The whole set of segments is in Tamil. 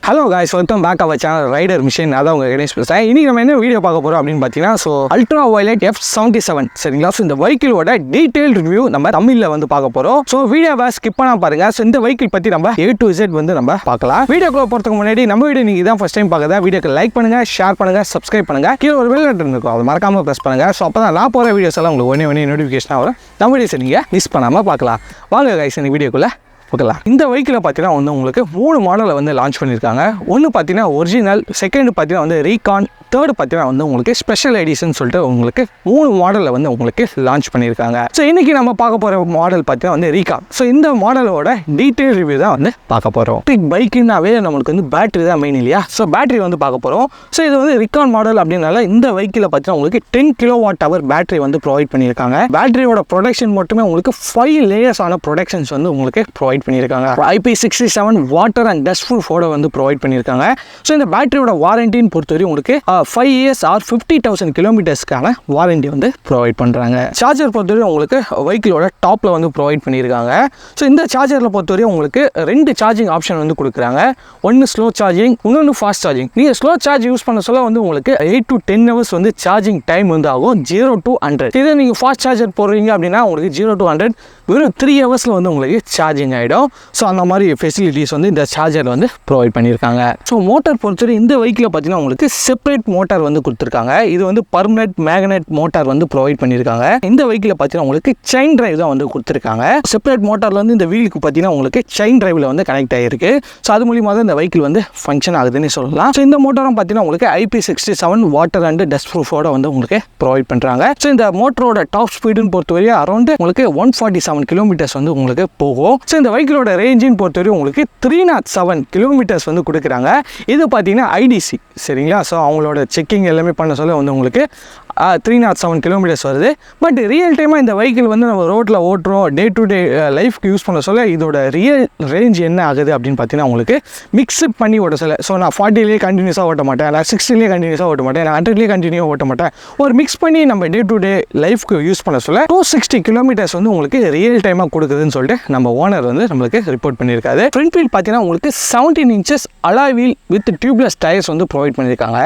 Hello guys, welcome back to our channel Rider Mission. அதான் உங்க கணேஷ் பேசுறேன். இன்னைக்கு நம்ம என்ன வீடியோ பார்க்க போறோம் அப்படின்னு பார்த்தீங்கன்னா Ultraviolette F77 சரிங்களா. இந்த வெஹிக்கிளோட டீடைல் ரிவ்யூ நம்ம தமிழ்ல வந்து பார்க்க போறோம். வீடியோவை ஸ்கிப் பண்ணாம பாருங்க. இந்த வெஹிக்கிள் பத்தி நம்ம A to Z வந்து நம்ம பார்க்கலாம். வீடியோக்குள்ள போறதுக்கு முன்னாடி நம்ம வீடியோ நீங்க இதான் ஃபர்ஸ்ட் டைம் பார்க்கறதா வீடியோக்கு லைக் பண்ணுங்க, ஷேர் பண்ணுங்க, சப்ஸ்கிரைப் பண்ணுங்க. கீழ ஒரு பெல் பட்டன் இருக்கும். அதை மறக்காம பிரஸ் பண்ணுங்க. அப்பதான் நான் போற வீடியோஸ் எல்லாம் உங்களுக்கு ஒண்ணே நோட்டிஃபிகேஷன் வரும். நம்ம வீடியோஸ் நீங்க மிஸ் பண்ணாம பார்க்கலாம். வாங்க guys இந்த வீடியோக்குள்ள ஓகேங்களா. இந்த வெஹிக்கிளை பார்த்தீங்கன்னா வந்து உங்களுக்கு 3 மாடலை வந்து லான்ச் பண்ணியிருக்காங்க. ஒன்று பார்த்தீங்கன்னா ஒரிஜினல், செகண்ட் பார்த்தீங்கன்னா வந்து ரீகான், தேர்டு பார்த்தீங்கன்னா வந்து உங்களுக்கு ஸ்பெஷல் எடிஷன் சொல்லிட்டு உங்களுக்கு 3 மாடலில் வந்து உங்களுக்கு லான்ச் பண்ணியிருக்காங்க. இன்றைக்கி நம்ம பார்க்க போகிற மாடல் பார்த்தீங்கன்னா வந்து ரீகான். இந்த மாடலோட டீட்டெயில் ரிவ்யூ தான் வந்து பார்க்க போகிறோம். பைக்குனாவே நம்மளுக்கு வந்து பேட்டரி தான் மெயின் இல்லையா. பேட்டரி வந்து பார்க்க போகிறோம். இது வந்து ரீகான் மாடல் அப்படின்னால இந்த வெஹிக்கிளை பார்த்தீங்கன்னா உங்களுக்கு 10 kWh பேட்டரி வந்து ப்ரொவைட் பண்ணியிருக்காங்க. பேட்டரியோட ப்ரொடக்ஷன் மட்டுமே உங்களுக்கு 5 லேயர்ஸ் ஆன ப்ரொடக்ஷன்ஸ் வந்து உங்களுக்கு ப்ரொவைட் பண்ணியிருக்காங்க. IP67 வாட்டர் அண்ட் டஸ்ட் ப்ரூஃபோட வந்து ப்ரொவைட் பண்ணியிருக்காங்க. இந்த பேட்டரியோட வாரண்டின்னு பொறுத்தவரை உங்களுக்கு 5 years or 50,000 kilometersக்கான வாரண்டி வந்து ப்ரொவைட் பண்ணுறாங்க. சார்ஜர் பொறுத்தவரை உங்களுக்கு வெஹிக்கிளோட டாப்பில் வந்து ப்ரொவைட் பண்ணியிருக்காங்க. இந்த சார்ஜரில் பொறுத்தவரை உங்களுக்கு 2 சார்ஜிங் ஆப்ஷன் வந்து கொடுக்குறாங்க. ஒன்று ஸ்லோ சார்ஜிங், இன்னொன்று ஃபாஸ்ட் சார்ஜிங். நீங்கள் ஸ்லோ சார்ஜ் யூஸ் பண்ண சொல்ல வந்து உங்களுக்கு 8 to 10 hours வந்து சார்ஜிங் டைம் வந்து ஆகும் 0 to 100. இதே நீங்கள் ஃபாஸ்ட் சார்ஜர் போடுறீங்க அப்படின்னா உங்களுக்கு 0 to 100 வெறும் 3 hours வந்து உங்களுக்கு சார்ஜிங் ஆகிடும். அந்த மாதிரி ஃபெசிலிட்டிஸ் வந்து இந்த சார்ஜர் வந்து ப்ரொவைட் பண்ணியிருக்காங்க. மோட்டார் பொறுத்தவரை இந்த வெஹிக்கிளை பார்த்தீங்கன்னா உங்களுக்கு செப்பரேட் மோட்டார் வந்து கொடுத்துருக்காங்க. இது வந்து பர்மனெண்ட் மேக்னெட் மோட்டார் வந்து ப்ரொவைட் பண்ணியிருக்காங்க. இந்த வெஹிக்கிளை பார்த்தீங்கன்னா உங்களுக்கு செயின் டிரைவ் தான் வந்து கொடுத்துருக்காங்க. செப்பரேட் மோட்டார்ல வந்து இந்த வீலுக்கு பார்த்தீங்கன்னா உங்களுக்கு செயின் டிரைவ்ல வந்து கனெக்ட் ஆகிருக்கு. அது மூலியமாக தான் இந்த வெஹிக்கிள் வந்து ஃபங்க்ஷன் ஆகுதுன்னு சொல்லலாம். இந்த மோட்டாரும் பார்த்தீங்கன்னா உங்களுக்கு IP67 வாட்டர் அண்ட் டஸ்ட் ப்ரூஃபோட வந்து உங்களுக்கு ப்ரொவைட் பண்ணுறாங்க. இந்த மோட்டரோட டாப் ஸ்பீடுன்னு பொறுத்தவரை அரௌண்ட் உங்களுக்கு 147 கிலோமீட்டர்ஸ் வந்து உங்களுக்கு போகும். இந்த வெஹிக்கிளோட ரேஞ்சின்னு பொறுத்தவரை உங்களுக்கு 307 கிலோமீட்டர்ஸ் வந்து கொடுக்குறாங்க. இது பார்த்தீங்கன்னா ஐடிசி சரிங்களா. அவங்களோட செக்கிங் எல்லாமே பண்ண சொல்ல வந்து உங்களுக்கு 307 கிலோமீட்டர்ஸ் வருது. பட் ரியல் டைமாக இந்த வெஹிக்கிள் வந்து நம்ம ரோட்டில் ஓட்டுறோம், டே டு டே லைஃப்க்கு யூஸ் பண்ண சொல்ல இதோட ரியல் ரேஞ்ச் என்ன ஆகுது அப்படின்னு பார்த்தீங்கன்னா உங்களுக்கு மிக்ஸ்அப் பண்ணி ஓட்ட சொல்ல. நான் 40லேயே கண்டினியூஸாக ஓட்ட மாட்டேன், நான் 60லேயே கண்டினியூஸாக ஓட்ட மாட்டேன், நான் 100லேயே கண்டினியூ ஓட்ட மாட்டேன். ஒரு மிக்ஸ் பண்ணி நம்ம டே டு டே லைஃப்க்கு யூஸ் பண்ண சொல்ல 260 கிலோமீட்டர்ஸ் வந்து உங்களுக்கு ரியல் டைமாக கொடுக்குதுன்னு சொல்லிட்டு நம்ம ஓனர் வந்து நம்மளுக்கு ரிப்போர்ட் பண்ணியிருக்காரு. ஃப்ரண்ட் வீல் பார்த்தீங்கன்னா உங்களுக்கு 17 inches alloy wheel with tubeless tyres வந்து ப்ரொவைட் பண்ணியிருக்காங்க.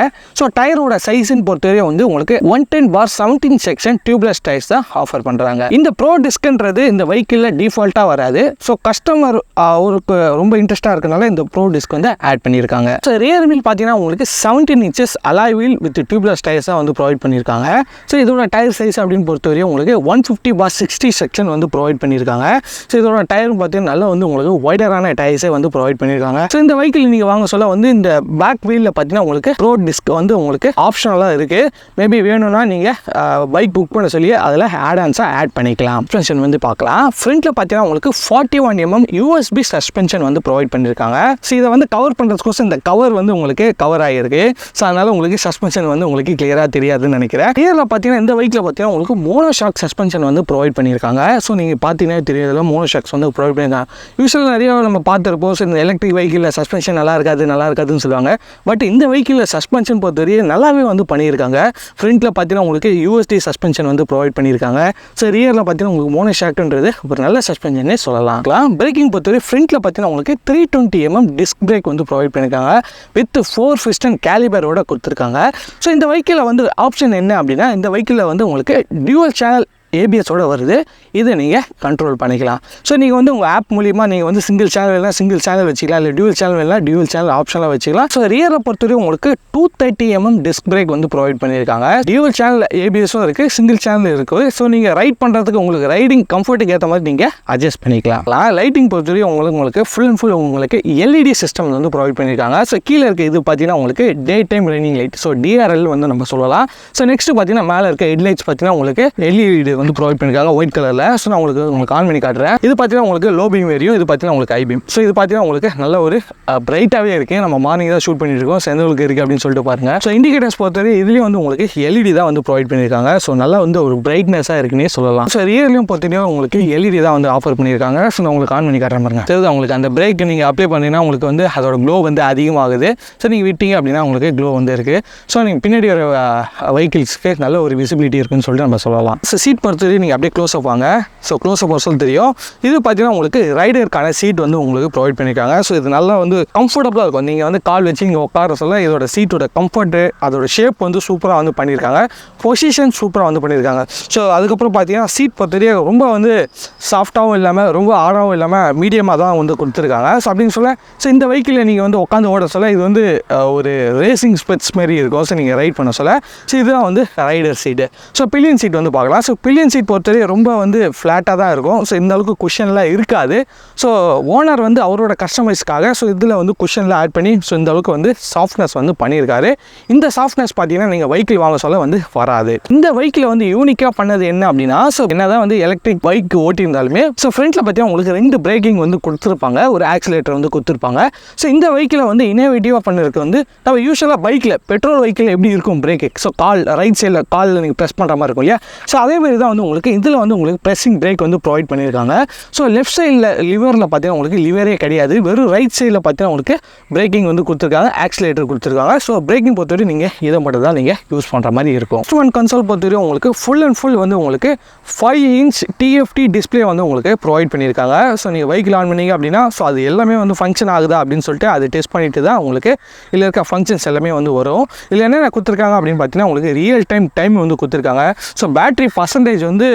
டயரோட சைஸ்ன்னு பொறுத்தவரை வந்து உங்களுக்கு 110/17 செக்ஷன் டியூப்லெஸ் டயர்ஸ் தான் ஆஃபர் பண்ணுறாங்க. இந்த ப்ரோ டிஸ்க்ன்றது இந்த வெஹிக்கிளில் டிஃபால்ட்டாக வராது. கஸ்டமர் அவருக்கு ரொம்ப இன்ட்ரெஸ்ட்டாக இருக்கனால இந்த ப்ரோ டிஸ்க் வந்து ஆட் பண்ணியிருக்காங்க. ரியர் வீல் பார்த்தீங்கன்னா உங்களுக்கு 17 inches alloy wheel with tubeless tyres தான் வந்து ப்ரொவைட் பண்ணியிருக்காங்க. இதோட டயர் சைஸ் அப்படின்னு பொறுத்தவரை உங்களுக்கு 150/60 செக்ஷன் வந்து ப்ரொவைட் பண்ணியிருக்காங்க. இதோட டயர் பார்த்தீங்கன்னா நல்லா வந்து உங்களுக்கு வைடரான டயர்ஸே வந்து ப்ரொவைட் பண்ணியிருக்காங்க. இந்த வெஹிக்கிள் நீங்கள் வாங்க சொல்ல வந்து இந்த பேக் வீலில் பார்த்தீங்கன்னா உங்களுக்கு ப்ரோ டிஸ்க் வந்து உங்களுக்கு ஆப்ஷனலாக இருக்குது. மேபி வேணும்னா நீங்கள் பைக் புக் பண்ண சொல்லி அதில் ஆட்-ஆன்ஸாக ஆட் பண்ணிக்கலாம். சஸ்பென்ஷன் வந்து பார்க்கலாம். ஃப்ரண்ட்டில் பார்த்தீங்கன்னா உங்களுக்கு 41 mm USB சஸ்பென்ஷன் வந்து ப்ரொவைட் பண்ணியிருக்காங்க. இதை வந்து கவர் பண்ணுறதுக்கோசம் இந்த கவர் வந்து உங்களுக்கு கவர் ஆகிருக்கு. அதனால் உங்களுக்கு சஸ்பென்ஷன் வந்து உங்களுக்கு கிளியராக தெரியாதுன்னு நினைக்கிறேன். ரியரில் பார்த்தீங்கன்னா இந்த வெஹிக்கில் பார்த்தீங்கன்னா உங்களுக்கு மோனோ ஷாக் சஸ்பென்ஷன் வந்து ப்ரொவைட் பண்ணியிருக்காங்க. நீங்கள் பார்த்தீங்கன்னா தெரியாதுல மோனோ ஷாக்ஸ் வந்து ப்ரொவைட் பண்ணியிருக்காங்க. யூஸ்வலாக நிறைய நம்ம பார்த்துருப்போம். இந்த எலக்ட்ரிக் வெஹிக்கிளில் சஸ்பென்ஷன் நல்லா இருக்காதுன்னு சொல்லுவாங்க. பட் இந்த வெஹிக்கிளில் சஸ்பென்ஷன் பொறுத்தவரை நல்லாவே வந்து பண்ணியிருக்காங்க. ஃப்ரண்ட்டில் பார்த்தீங்கன்னா உங்களுக்கு USD சஸ்பென்ஷன் வந்து ப்ரொவைட் பண்ணியிருக்காங்க. ரியரில் பார்த்தீங்கன்னா உங்களுக்கு மோனோ ஷாக்ன்றது ஒரு நல்ல சஸ்பென்ஷனே சொல்லலாம். பிரேக்கிங் பொறுத்தவரை ஃப்ரண்ட்டில் பார்த்தீங்கன்னா உங்களுக்கு 320 mm டிஸ்க் பிரேக் வந்து ப்ரொவைட் பண்ணியிருக்காங்க. வித் 4 piston கேலிபரோட கொடுத்துருக்காங்க. இந்த வெஹிக்கிளில் வந்து ஆப்ஷன் என்ன அப்படின்னா இந்த வெஹிக்கிளில் வந்து உங்களுக்கு டியூவல் சேனல் ABS-ஓட வருது. இதை நீங்கள் கண்ட்ரோல் பண்ணிக்கலாம். நீங்கள் வந்து உங்கள் ஆப் மூலிமா நீங்கள் வந்து சிங்கிள் சேனல் வச்சுக்கலாம், இல்லை டியூவல் சேனல் ஆப்ஷனாக வச்சுக்கலாம். ரியரை பொறுத்தவரை உங்களுக்கு 230 mm டிஸ்க் பிரேக் வந்து ப்ரொவைட் பண்ணியிருக்காங்க. டியூவல் சேனல் ABS-ம் இருக்குது, சிங்கிள் சேனல் இருக்குது. நீங்கள் ரைட் பண்ணுறதுக்கு உங்களுக்கு ரைடிங் கம்ஃபர்ட்டுக்கு ஏற்ற மாதிரி நீங்கள் அட்ஜஸ்ட் பண்ணிக்கலாம். லைட்டிங் பொறுத்தவரை உங்களுக்கு ஃபுல் அண்ட் ஃபுல் உங்களுக்கு LED சிஸ்டம் வந்து ப்ரொவைட் பண்ணியிருக்காங்க. கீழே இருக்க இது பார்த்தீங்கன்னா உங்களுக்கு day time running light, DRL வந்து நம்ம சொல்லலாம். நெக்ஸ்ட் பார்த்தீங்கன்னா மேலே இருக்க ஹெட்லைட்ஸ் பார்த்தீங்கன்னா உங்களுக்கு LED வந்து ப்ரொவைட் பண்ணிருக்காங்க ஒயிட் கலர்ல. நான் உங்களுக்கு ஆன் பண்ணி காட்டுறேன். இது பார்த்தீங்கன்னா உங்களுக்கு லோ பீம் வேரியும், இது பார்த்தீங்கன்னா உங்களுக்கு ஹை பீம். இது பார்த்தீங்கன்னா உங்களுக்கு நல்ல ஒரு பிரைட்டாகவே இருக்கு. நம்ம மார்னிங் தான் ஷூட் பண்ணிட்டு இருக்கோம், செந்தலுக்கு இருக்கு அப்படின்னு சொல்லிட்டு பாருங்க. இண்டிகேட்டர்ஸ் பொறுத்தவரை இதுலேயும் வந்து உங்களுக்கு LED தான் வந்து ப்ரொவைட் பண்ணியிருக்காங்க. நல்லா வந்து ஒரு பிரைட்னஸாக இருக்குன்னே சொல்லலாம். ரியர்லையும் பொறுத்தவரை உங்களுக்கு LED தான் வந்து ஆஃபர் பண்ணியிருக்காங்க. நான் உங்களுக்கு ஆன் பண்ணி காட்டுறேன் பாருங்க. தெரியுது உங்களுக்கு அந்த பிரேக் நீங்கள் அப்ளை பண்ணீங்கன்னா உங்களுக்கு வந்து அதோட க்ளோ வந்து அதிகமாகுது. நீங்கள் விட்டீங்க அப்படின்னா உங்களுக்கு க்ளோ வந்து இருக்கு. நீங்கள் பின்னாடி ஒரு வெஹிக்கிள்ஸ்க்கு நல்ல ஒரு விசிபிலிட்டி இருக்குன்னு சொல்லிட்டு நம்ம சொல்லலாம். சீட் பொறுத்தவரைக்கும் நீங்கள் அப்படியே க்ளோஸ் அப் வாங்க. ஸோ க்ளோஸ் அப் சொல்லி தெரியும். இது பார்த்தீங்கன்னா உங்களுக்கு ரைடருக்கான சீட் வந்து உங்களுக்கு ப்ரொவைட் பண்ணியிருக்காங்க. ஸோ இது நல்லா வந்து கம்ஃபர்டபுளாக இருக்கும். நீங்கள் வந்து கால் வச்சு இங்கே உட்கார சொல்ல இதோட சீட்டோட கம்ஃபர்ட்டு அதோட ஷேப் வந்து சூப்பராக வந்து பண்ணியிருக்காங்க. பொசிஷன் சூப்பராக வந்து பண்ணியிருக்காங்க. ஸோ அதுக்கப்புறம் பார்த்தீங்கன்னா சீட் பொறுத்தவரைக்கும் ரொம்ப வந்து சாஃப்டாகவும் இல்லாமல் ரொம்ப ஆழாகவும் இல்லாமல் மீடியமாக தான் வந்து கொடுத்துருக்காங்க. ஸோ அப்படின்னு சொல்ல ஸோ இந்த வெஹிக்கிளில் நீங்கள் வந்து உட்காந்து ஓட சொல்ல இது வந்து ஒரு ரேசிங் ஸ்பெட்ஸ் மாதிரி இருக்கும். ஸோ நீங்கள் ரைட் பண்ண சொல்ல ஸோ இதுதான் வந்து ரைடர் சீட்டு. ஸோ பில்லியன் சீட் வந்து பார்க்கலாம். ஸோ பில்லியன் சீட் பொறுத்தவரை ரொம்ப வந்து ஃப்ளாட்டாக தான் இருக்கும். ஸோ இந்த அளவுக்கு குஷன்லாம் இருக்காது. ஸோ ஓனர் வந்து அவரோட கஸ்டமைஸ்க்காக ஸோ இதில் வந்து குஷனில் ஆட் பண்ணி ஸோ இந்த அளவுக்கு வந்து சாஃப்ட்னஸ் வந்து பண்ணியிருக்காரு. இந்த சாஃப்ட்னஸ் பார்த்தீங்கன்னா நீங்கள் வெஹிக்கிள் வாங்க சொல்ல வந்து வராது. இந்த வெஹிக்கிளை வந்து யூனிக்காக பண்ணது என்ன அப்படின்னா ஸோ என்னதான் வந்து எலக்ட்ரிக் பைக் ஓட்டியிருந்தாலுமே ஸோ ஃப்ரண்ட்டில் பார்த்தீங்கன்னா உங்களுக்கு 2 பிரேக்கிங் வந்து கொடுத்துருப்பாங்க, ஒரு ஆக்சிலேட்டர் வந்து கொடுத்துருப்பாங்க. ஸோ இந்த வெஹிக்கிளை வந்து இனோவேட்டிவாக பண்ணுறதுக்கு வந்து நம்ம யூஸ்வலாக பைக்கில் பெட்ரோல் வெஹிக்கிள் எப்படி இருக்கும் பிரேக்கு ஸோ கால் ரைட் சைடில் காலில் நீங்கள் ப்ரெஸ் பண்ணுற மாதிரி இருக்கும் இல்லையா. ஸோ அதேமாதிரி தான் வந்து உங்களுக்கு இதில் வந்து உங்களுக்கு ப்ரெஸ்ஸிங் பிரேக் வந்து ப்ரொவைட் பண்ணியிருக்காங்க. ஸோ லெஃப்ட் சைடில் லிவரில் பார்த்தீங்கன்னா உங்களுக்கு லிவரே கிடையாது, வெறும் ரைட் சைடில் பார்த்தீங்கன்னா உங்களுக்கு பிரேக்கிங் வந்து கொடுத்துருக்காங்க, ஆக்சிலேட்டர் கொடுத்துருக்காங்க. ஸோ பிரேக்கிங் பொறுத்தவரை நீங்கள் இதை மட்டும் தான் நீங்கள் யூஸ் பண்ணுற மாதிரி இருக்கும். இன்ஸ்ட்ருமெண்ட் கன்சோல் பொறுத்தவரை உங்களுக்கு ஃபுல் அண்ட் ஃபுல் வந்து உங்களுக்கு 5 இன்ச் TFT டிஸ்பிளே வந்து உங்களுக்கு ப்ரொவைட் பண்ணியிருக்காங்க. ஸோ நீங்கள் வெஹிக்கிள் ஆன் பண்ணீங்க அப்படின்னா ஸோ அது எல்லாமே வந்து ஃபங்க்ஷன் ஆகுதா அப்படின்னு சொல்லிட்டு அது டெஸ்ட் பண்ணிட்டு தான் உங்களுக்கு இதில் இருக்க ஃபங்க்ஷன்ஸ் எல்லாமே வந்து வரும். இதில் என்னென்ன கொடுத்துருக்காங்க அப்படின்னு பார்த்தீங்கன்னா உங்களுக்கு ரியல் டைம் வந்து கொடுத்துருக்காங்க. ஸோ பேட்டரி பர்சன்டேஜ் வந்து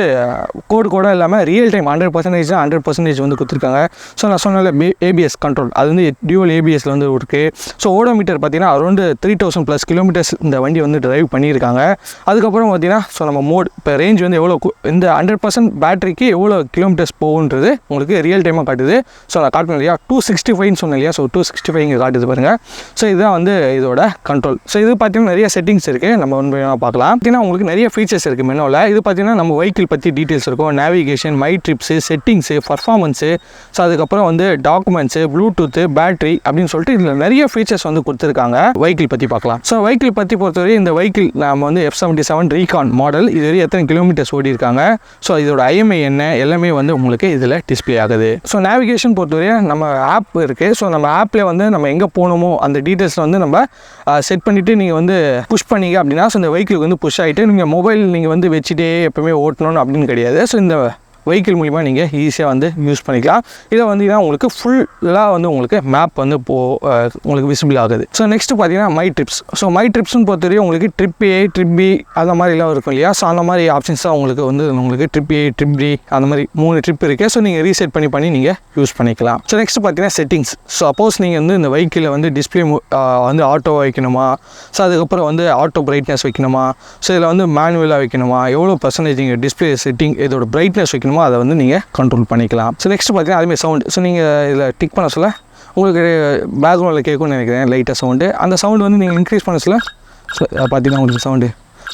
கோடு இல்லாமல் ரியல் டைம் 100% 100% வந்து கொடுத்துருக்காங்க. ஸோ நான் சொன்னால ABS கண்ட்ரோல் அது வந்து டியூவல் ABSல வந்து இருக்குது. ஸோ ஓடோமீட்டர் பார்த்தீங்கன்னா அரௌண்ட் 3000+ கிலோமீட்டர்ஸ் இந்த வண்டி வந்து டிரைவ் பண்ணியிருக்காங்க. அதுக்கப்புறம் பார்த்தீங்கன்னா ஸோ நம்ம மோட் இப்போ ரேஞ்ச் வந்து எவ்வளோ இந்த 100% பேட்டரிக்கு எவ்வளோ கிலோமீட்டர்ஸ் போகுன்றது உங்களுக்கு ரியல் டைமாக காட்டுது. ஸோ நான் காட்டணும் இல்லையா 265 சொன்னேன் இல்லையா. ஸோ 265 இங்கே காட்டுது பாருங்கள். ஸோ இதுதான் வந்து இதோட கண்ட்ரோல். ஸோ இது பார்த்தீங்கன்னா நிறைய செட்டிங்ஸ் இருக்குது, நம்ம ஒன்று பார்க்கலாம். பார்த்தீங்கன்னா உங்களுக்கு நிறைய ஃபீச்சர்ஸ் இருக்குது மெனுவில். இது பார்த்தீங்கன்னா நம்ம வெஹிக்கிள் பற்றி டீட்டெயில்ஸ் இருக்கும், navigation, my trips, settings, performance, so அதுக்கப்புறம் வந்து டாக்குமெண்ட்ஸு, ப்ளூடூத்து, பேட்டரி அப்படின்னு சொல்லிட்டு இதில் நிறைய ஃபீச்சர்ஸ் வந்து கொடுத்துருக்காங்க. வெஹிக்கிள் பற்றி பார்க்கலாம். ஸோ வெஹிக்கிள் பற்றி பொறுத்தவரை இந்த வெஹிக்கிள் நம்ம வந்து F77 Recon மாடல் இது வரை எத்தனை கிலோமீட்டர்ஸ் ஓடி இருக்காங்க, ஸோ இதோட IMI என்ன எல்லாமே வந்து உங்களுக்கு இதில் டிஸ்பிளே ஆகுது. ஸோ நேவிகேஷன் பொறுத்தவரை நம்ம ஆப் இருக்குது. ஸோ நம்ம ஆப்பில் வந்து நம்ம எங்கே போகணுமோ அந்த டீட்டெயில்ஸில் வந்து நம்ம செட் பண்ணிவிட்டு நீங்கள் வந்து புஷ் பண்ணிங்க அப்படின்னா ஸோ இந்த வெஹிக்கிளுக்கு வந்து புஷ் ஆகிட்டு நீங்கள் மொபைல் நீங்கள் வந்து வச்சுட்டே எப்பவுமே ஓட்டணும் அப்படின்னு கிடையாது. ஸோ இந்த வெஹிக்கிள் மூலிமா நீங்கள் ஈஸியாக வந்து யூஸ் பண்ணிக்கலாம். இதை வந்து உங்களுக்கு ஃபுல்லாக வந்து உங்களுக்கு மேப் வந்து உங்களுக்கு விசிபிள் ஆகுது. ஸோ நெக்ஸ்ட்டு பார்த்தீங்கன்னா மை ட்ரிப்ஸ். ஸோ மை ட்ரிப்ஸ்னு பொறுத்தவரைக்கும் உங்களுக்கு ட்ரிப் A, ட்ரிப் B அந்த மாதிரிலாம் இருக்கும் இல்லையா. ஸோ அந்த மாதிரி ஆப்ஷன்ஸ் தான் உங்களுக்கு வந்து உங்களுக்கு ட்ரிப் A, ட்ரிப் B அந்த மாதிரி 3 ட்ரிப் இருக்குது. ஸோ நீங்கள் ரீசெட் பண்ணி நீங்கள் யூஸ் பண்ணிக்கலாம். ஸோ நெக்ஸ்ட்டு பார்த்தீங்கன்னா செட்டிங்ஸ். ஸோ சப்போஸ் நீங்கள் வந்து இந்த வெஹிக்கிளில் வந்து டிஸ்பிளே வந்து ஆட்டோ வைக்கணுமா, ஸோ அதுக்கப்புறம் வந்து ஆட்டோ பிரைட்னஸ் வைக்கணுமா, ஸோ இதில் வந்து மேனுவலாக வைக்கணுமா, எவ்வளோ பர்சன்டேஜ் நீங்கள் டிஸ்பிளே செட்டிங் இதோட பிரைட்னஸ் வைக்கணுமா அதை வந்து நீங்கள் கண்ட்ரோல் பண்ணிக்கலாம். ஸோ நெக்ஸ்ட் பார்த்தீங்கன்னா அதுமாதிரி சவுண்ட். ஸோ நீங்கள் இதில் டிக் பண்ண சொல்ல உங்களுக்கு பேக்ரவுண்டில் கேட்கும்னு நினைக்கிறேன் லைட்டாக சவுண்டு. அந்த சவுண்டு வந்து நீங்கள் இன்க்ரீஸ் பண்ண சொல்ல பார்த்தீங்கன்னா உங்களுக்கு சவுண்டு.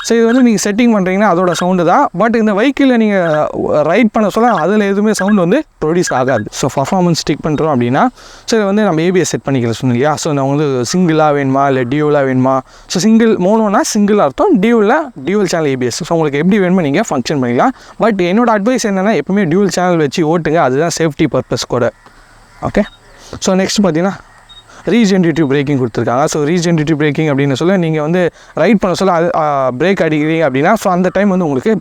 ஸோ இது வந்து நீங்கள் செட்டிங் பண்ணுறீங்கன்னா அதோட சவுண்டு தான். பட் இந்த வெஹிக்கிளில் நீங்கள் ரைட் பண்ண சொல்ல அதில் எதுவுமே சவுண்ட் வந்து ப்ரொடியூஸ் ஆகாது. ஸோ பர்ஃபார்மன்ஸ் டிக் பண்ணுறோம் அப்படின்னா ஸோ இதை வந்து நம்ம ABS செட் பண்ணிக்கலாம் சொன்னோம் இல்லையா. ஸோ நான் வந்து சிங்கிளாக வேணுமா இல்லை டியூவலாக வேணுமா. ஸோ சிங்கிள் மோனோனா சிங்கிள் அர்த்தம், டியூவல் சேனல் ABS. ஸோ உங்களுக்கு எப்படி வேணுமோ நீங்கள் ஃபங்க்ஷன் பண்ணிக்கலாம். பட் என்னோட அட்வைஸ் என்னென்னா எப்பவுமே டியூவல் சேனல் வச்சு ஓட்டுங்க, அதுதான் சேஃப்டி பர்பஸ் கூட. ஓகே. ஸோ நெக்ஸ்ட் பார்த்தீங்கன்னா ரீஜென்ரேட்டிவ் பிரேக்கிங் கொடுத்துருக்காங்க. ஸோ ரீஜென்ரேட்டிவ் பிரேக்கிங் அப்படின்னு சொல்ல நீங்கள் வந்து ரைட் பண்ண சொல்ல பிரேக் அடிக்கிறீங்க அப்படின்னா ஸோ அந்த டைம் வந்து உங்களுக்கு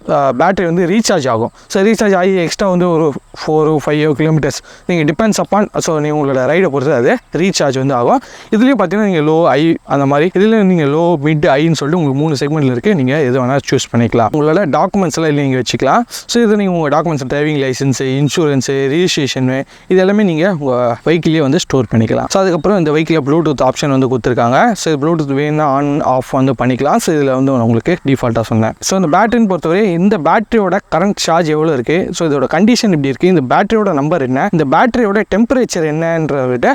பேட்டரி வந்து ரீசார்ஜ் ஆகும். ஸோ ரீசார்ஜ் ஆகி எக்ஸ்ட்ரா வந்து ஒரு 4-5 கிலோமீட்டர்ஸ் நீங்கள் டிபெண்ட்ஸ் அப்பான் ஸோ நீங்கள் உங்களோட ரைடை பொறுத்து அது ரீசார்ஜ் வந்து ஆகும். இதுலேயும் பார்த்தீங்கன்னா நீங்கள் லோ ஐ அந்த மாதிரி இதில் நீங்கள் லோ மிட் ஐன்னு சொல்லிட்டு உங்களுக்கு 3 செக்மெண்ட்டில் இருக்குது. நீங்கள் எது வேணால் சூஸ் பண்ணிக்கலாம். உங்களோட டாக்குமெண்ட்ஸ் எல்லாம் இல்லை நீங்கள் வச்சுக்கலாம். ஸோ இது நீங்கள் உங்கள் டாக்குமெண்ட்ஸ் டிரைவிங் லைசன்ஸு, இன்சூரன்ஸு, ரிஜிஸ்ட்ரேஷனு இது எல்லாமே நீங்கள் உங்கள் வெஹிக்கிளே வந்து ஸ்டோர் பண்ணிக்கலாம். ஸோ அதுக்கப்புறம் இந்த வெஹிக்கிளில் ப்ளூடூத் ஆப்ஷன் வந்து கொடுத்துருக்காங்க. ஸோ ப்ளூடூத் வேணும்னா ஆன் ஆஃப் வந்து பண்ணிக்கலாம். ஸோ இதில் வந்து உங்களுக்கு டிஃபால்ட்டாக சொன்னேன். ஸோ இந்த பேட்டரின்னு பொறுத்தவரை இந்த பேட்டரியோட கரண்ட் சார்ஜ் எவ்வளோ இருக்குது, ஸோ இதோட கண்டிஷன் இப்படி இருக்குது, இந்த பேட்டரியோட நம்பர் என்ன, இந்த பேட்டரியோட டெம்பரேச்சர் என்னன்றத விட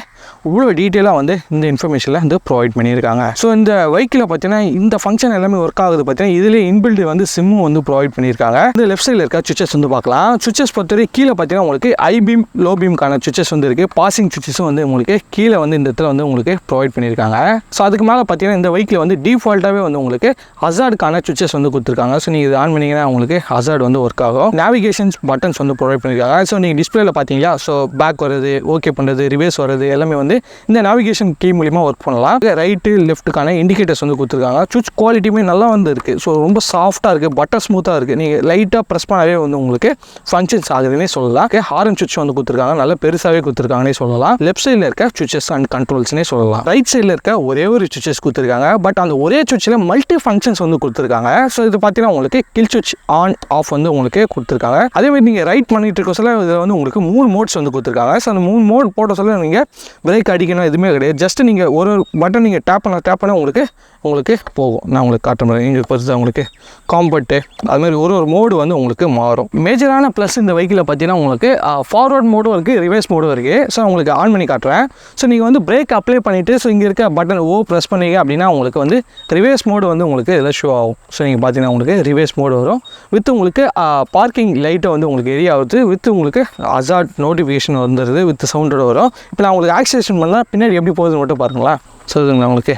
இவ்வளோ டீட்டெயிலாக வந்து இந்த இன்ஃபர்மேஷனில் வந்து ப்ரொவைட் பண்ணியிருக்காங்க. ஸோ இந்த வெஹிக்கிளில் பார்த்தீங்கன்னா இந்த ஃபங்க்ஷன் எல்லாமே ஒர்க் ஆகுது. பார்த்தீங்கன்னா இதிலே இன்பில்ட் வந்து சிம்மும் வந்து ப்ரொவைட் பண்ணியிருக்காங்க. இந்த லெஃப்ட் சைடில் இருக்க சுவிச்சஸ் வந்து பார்க்கலாம். சுவிச்சஸ் பொறுத்தவரை கீழே பார்த்தீங்கன்னா உங்களுக்கு ஐ பீம் லோ பீம்கான சுவிச்சஸ் வந்து இருக்குது. பாசிங் சுவிச்சஸும் வந்து உங்களுக்கு கீழே வந்து இந்த இடத்துல வந்து உங்களுக்கு ப்ரொவைட் பண்ணியிருக்காங்க. ஸோ அதுக்கு மேலே பார்த்தீங்கன்னா இந்த வெஹிக்கிள் வந்து டிஃபால்ட்டாகவே வந்து உங்களுக்கு ஹசார்டுக்கான சுவிச்சஸ் வந்து கொடுத்துருக்காங்க. ஸோ நீங்கள் இது ஆன் பண்ணிங்கன்னா உங்களுக்கு ஹசார்டு வந்து ஒர்க் ஆகும். நேவிகேஷன்ஸ் பட்டன்ஸ் வந்து ப்ரொவைட் பண்ணியிருக்காங்க. ஸோ நீங்கள் டிஸ்பிளேல பார்த்தீங்களா, ஸோ பேக் வருது, ஓகே பண்ணுறது, ரிவர்ஸ் வருது எல்லாமே வந்து இந்த நேவிகேஷன் கீ மூலிமா ஒர்க் பண்ணலாம். ரைட்டு லெஃப்ட்டுக்கான இண்டிகேட்டர்ஸ் வந்து கொடுத்துருக்காங்க. சுவிட்ச் குவாலிட்டியுமே நல்லா வந்து இருக்குது. ஸோ ரொம்ப சாஃப்ட்டாக இருக்குது, பட்டர் ஸ்மூத்தாக இருக்குது. நீங்கள் லைட்டாக ப்ரெஸ் பண்ணவே வந்து உங்களுக்கு ஃபங்க்ஷன்ஸ் ஆகுதுன்னே சொல்லலாம். ஹாரன் சுவிட்ச் வந்து கொடுத்துருக்காங்க, நல்லா பெருசாகவே கொடுத்துருக்காங்கன்னே சொல்லலாம். லெஃப்ட் சைடில் இருக்க சுவிச்சஸ் அண்ட் கண்ட்ரோல்ஸ்னே சொல்லலாம். ரைட் சைடில் இருக்க ஒரே ஒரு சுவிச்சஸ் கொடுத்துருக்காங்க. பட் அந்த ஒரே சுவிட்சில் மல்டி ஃபங்க்ஷன்ஸ் வந்து கொடுத்துருக்காங்க. ஸோ இது பார்த்தீங்கன்னா உங்களுக்கு கில் சுவிட்ச் ஆன் ஆஃப் வந்து உங்களுக்கு கொடுத்துருக்காங்க. அதேமாதிரி நீங்கள் ரைட் பண்ணிட்டு இருக்க சொல்ல இதில் வந்து உங்களுக்கு 3 மோட்ஸ் வந்து கொடுத்துருக்காங்க. ஸோ அந்த 3 மோட் போட்ட சொல்ல நீங்கள் பிரேக் அடிக்கணும் எதுவுமே கிடையாது. ஜஸ்ட் நீங்கள் ஒரு பட்டன் நீங்கள் டேப் பண்ண உங்களுக்கு போகும். நான் உங்களுக்கு காட்ட முடியும். நீங்கள் பொறுத்து உங்களுக்கு காம்பட்டு அதுமாதிரி ஒரு மோடு வந்து உங்களுக்கு மாறும். மேஜரான ப்ளஸ் இந்த வெஹிக்கிளில் பார்த்தீங்கன்னா உங்களுக்கு ஃபார்வர்ட் மோடும் இருக்குது, ரிவர்ஸ் மோடும் இருக்குது. ஸோ உங்களுக்கு ஆன் பண்ணி காட்டுறேன். ஸோ நீங்கள் வந்து பிரேக் அப்ளை பண்ணிவிட்டு ஸோ இங்கே இருக்க பட்டன் ப்ரெஸ் பண்ணீங்க அப்படின்னா உங்களுக்கு வந்து ரிவர்ஸ் மோடு வந்து உங்களுக்கு இதில் ஷோ ஆகும். ஸோ நீங்கள் பார்த்தீங்கன்னா உங்களுக்கு ரிவர்ஸ் மோடு வரும். வித் உங்களுக்கு பார்க்கிங் லைட்டை வந்து உங்களுக்கு எரிய ஆகுது. வித் உங்களுக்கு ஹசார்ட் நோட்டிஃபிகேஷன் வந்துடுது, வித் சவுண்டோட வரும். இப்போ நான் உங்களுக்கு ஆக்சிலேஷன் பண்ணால் பின்னாடி எப்படி போகுதுன்னு மட்டும் பாருங்களா. ஸோ இதுங்களா உங்களுக்கு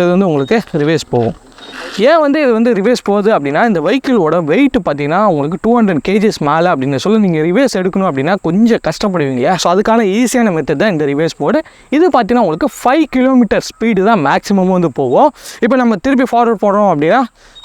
இது வந்து உங்களுக்கு ரிவர்ஸ் போகும். ஏன் வந்து இது வந்து ரிவர்ஸ் போகுது அப்படின்னா இந்த வெஹிக்கிளோட வெயிட் பார்த்தீங்கன்னா உங்களுக்கு 200 kgs மேலே அப்படின்னு சொல்லி நீங்கள் ரிவர்ஸ் எடுக்கணும் அப்படின்னா கொஞ்சம் கஷ்டப்படுவீங்க. ஸோ அதுக்கான ஈஸியான மெத்தட் தான் இந்த ரிவர்ஸ் மோடு. இது பார்த்தீங்கன்னா உங்களுக்கு 5 km ஸ்பீடு தான் மேக்ஸிமம் வந்து போகும். இப்போ நம்ம திருப்பி ஃபார்வர்ட் போடுறோம் அப்படின்னா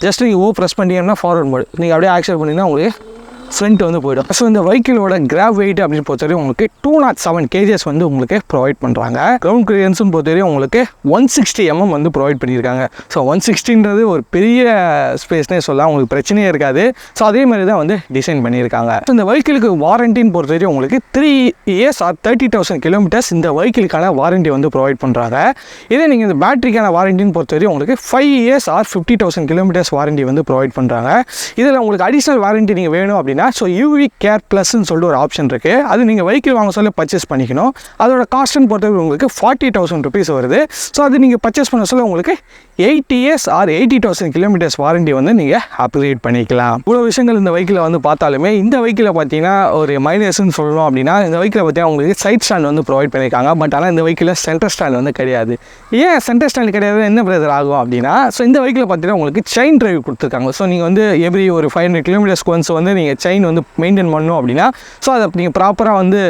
ஜஸ்ட் நீங்கள் ப்ரெஸ் பண்ணிட்டீங்கன்னா ஃபார்வர்ட் மோடு, நீங்கள் அப்படியே ஆக்சிலேட் பண்ணிங்கன்னா உங்களுக்கு ஃப்ரண்ட் வந்து போய்டும். ஸோ இந்த வெஹிக்கிளோட கிராப் வெயிட் அப்படின்னு பொறுத்தவரையும் உங்களுக்கு 207 kgs வந்து உங்களுக்கு ப்ரொவைட் பண்ணுறாங்க. கிரவுண்ட் கிளியரன்ஸும் பொறுத்தவரையும் உங்களுக்கு 160 mm வந்து ப்ரொவைட் பண்ணியிருக்காங்க. ஸோ 160ன்றது ஒரு பெரிய ஸ்பேஸ்னே சொல்லலாம், உங்களுக்கு பிரச்சனையே இருக்காது. ஸோ அதே மாதிரி தான் வந்து டிசைன் பண்ணியிருக்காங்க. ஸோ இந்த வெஹிக்கிளுக்கு வாரண்டின்னு பொறுத்தவரையும் உங்களுக்கு 3 years or 30,000 kilometers இந்த வெஹிக்கிளுக்கான வாரண்டி வந்து ப்ரொவைட் பண்ணுறாங்க. இதே நீங்கள் இந்த பேட்டரிக்கான வாரண்டின்னு பொறுத்தவரையும் உங்களுக்கு 5 years or 50,000 kilometers வாரண்டி வந்து ப்ரொவைட் பண்ணுறாங்க. இதில் உங்களுக்கு அடிஷ்னல் வாரண்டி நீங்கள் வேணும் அப்படின்னா ஸோ யூவி கேர் ப்ளஸ்ன்னு சொல்லிட்டு ஒரு ஆப்ஷன் இருக்குது. அது நீங்கள் வெஹிக்கிள் வாங்க சொல்ல பர்ச்சேஸ் பண்ணிக்கணும். அதோட காஸ்ட்னு பொறுத்தவரை உங்களுக்கு 40,000 rupees வருது. ஸோ அது நீங்கள் பர்ச்சேஸ் பண்ண சொல்ல உங்களுக்கு 8 years or 80,000 kilometers வாரண்டி வந்து நீங்கள் அப்கிரேட் பண்ணிக்கலாம். இவ்வளோ விஷயங்கள் இந்த வெஹிக்கிளை வந்து பார்த்தாலுமே இந்த வெஹிக்கிளை பார்த்தீங்கன்னா ஒரு மைனஸ்ன்னு சொல்லணும் அப்படின்னா இந்த வெஹிக்கிளை பார்த்தீங்கன்னா உங்களுக்கு சைட் ஸ்டாண்ட் வந்து ப்ரொவைட் பண்ணியிருக்காங்க. பட் ஆனால் இந்த வெஹிக்கிளில் சென்டர் ஸ்டாண்ட் வந்து கிடையாது. ஏன் சென்டர் ஸ்டாண்ட் கிடையாது, என்ன பிரதர் ஆகும் அப்படின்னா ஸோ இந்த வெஹிக்கிளை பார்த்தீங்கன்னா உங்களுக்கு செயின் டிரைவ் கொடுத்துருக்காங்க. ஸோ நீங்கள் வந்து எவ்ரி ஒரு 500 kilometers ஒன்ஸ் வந்து நீங்கள் செயின் வந்து மெயின்டைன் பண்ணணும் அப்படின்னா ஸோ அதை நீங்கள் ப்ராப்பராக வந்து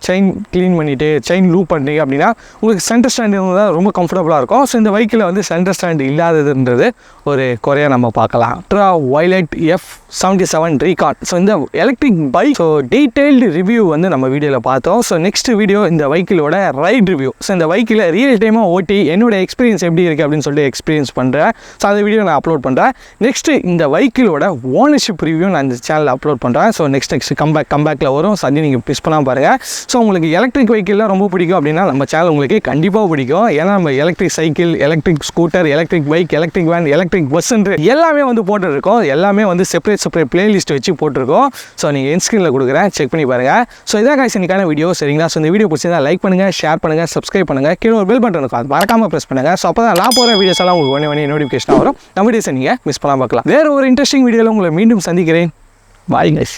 செயின் க்ளீன் பண்ணிவிட்டு செயின் லூப் பண்ணிட்டீங்க அப்படின்னா உங்களுக்கு சென்டர் ஸ்டாண்ட் இருந்தால் ரொம்ப கம்ஃபர்டபுளாக இருக்கும். ஸோ இந்த வெஹிக்கிளில் வந்து சென்டர் ஸ்டாண்ட் இல்லாததுன்றது ஒரு குறையாக நம்ம பார்க்கலாம். Ultraviolette F77 Recon. ஸோ இந்த electric bike so detailed review வந்து நம்ம வீடியோவில் பார்த்தோம். ஸோ நெக்ஸ்ட் வீடியோ இந்த வெஹிக்கிளோட ரைட் ரிவ்யூ. ஸோ இந்த வெஹிக்கிளை ரியல் டைமாக ஓட்டி என்னோட எக்ஸ்பீரியன்ஸ் எப்படி இருக்குது அப்படின்னு சொல்லிட்டு எக்ஸ்பீரியன்ஸ் பண்ணுறேன். ஸோ அந்த வீடியோ நான் அப்லோட் பண்ணுறேன். நெக்ஸ்ட்டு இந்த வெஹிக்கிளோட ஓனர்ஷிப் ரிவ்யூ நான் இந்த சேனலில் அப்லோட் பண்ணுறேன். ஸோ நெக்ஸ்ட் கம்பேக்கில் வரும். ஸோ அதையும் நீங்கள் மிஸ் பண்ணாமல் பாருங்கள். ஸோ உங்களுக்கு எலக்ட்ரிக் வெஹிக்கிள்லாம் ரொம்ப பிடிக்கும் அப்படின்னா நம்ம சேனல் உங்களுக்கு கண்டிப்பாக பிடிக்கும். ஏன்னா நம்ம electric cycle, electric scooter, electric bike, electric van, electric பஸ்ஸுன்ற எல்லாமே வந்து போட்டுருக்கோம். எல்லாமே வந்து செப்பரேட் பிளேலிஸ்ட் வச்சு போட்டிருக்கோம். ஸோ நீங்கள் என்ஸ்கிரீனில் கொடுக்குறேன், செக் பண்ணி பாருங்கள். ஸோ இதான் காய்ச்சி இன்னைக்கான வீடியோ. சரிங்களா? ஸோ இந்த வீடியோ பிடிச்சிருந்தா லைக் பண்ணுங்கள், ஷேர் பண்ணுங்கள், சப்ஸ்கிரைப் பண்ணுங்கள். கீழே ஒரு பெல் பட்டன் இருக்கும், அது மறக்காமல் ப்ரெஸ் பண்ணுங்கள். ஸோ அப்போ தான் நான் போகிற வீடியோஸ் எல்லாம் உங்களுக்கு ஒன்று நோட்டிஃபிகேஷன் வரும். நம்ம வீடியோஸை நீங்கள் மிஸ் பண்ணாமல் பார்க்கலாம். வேறு ஒரு இன்ட்ரெஸ்டிங் வீடியோவில் உங்களை மீண்டும் சந்திக்கிறேன். Bye guys.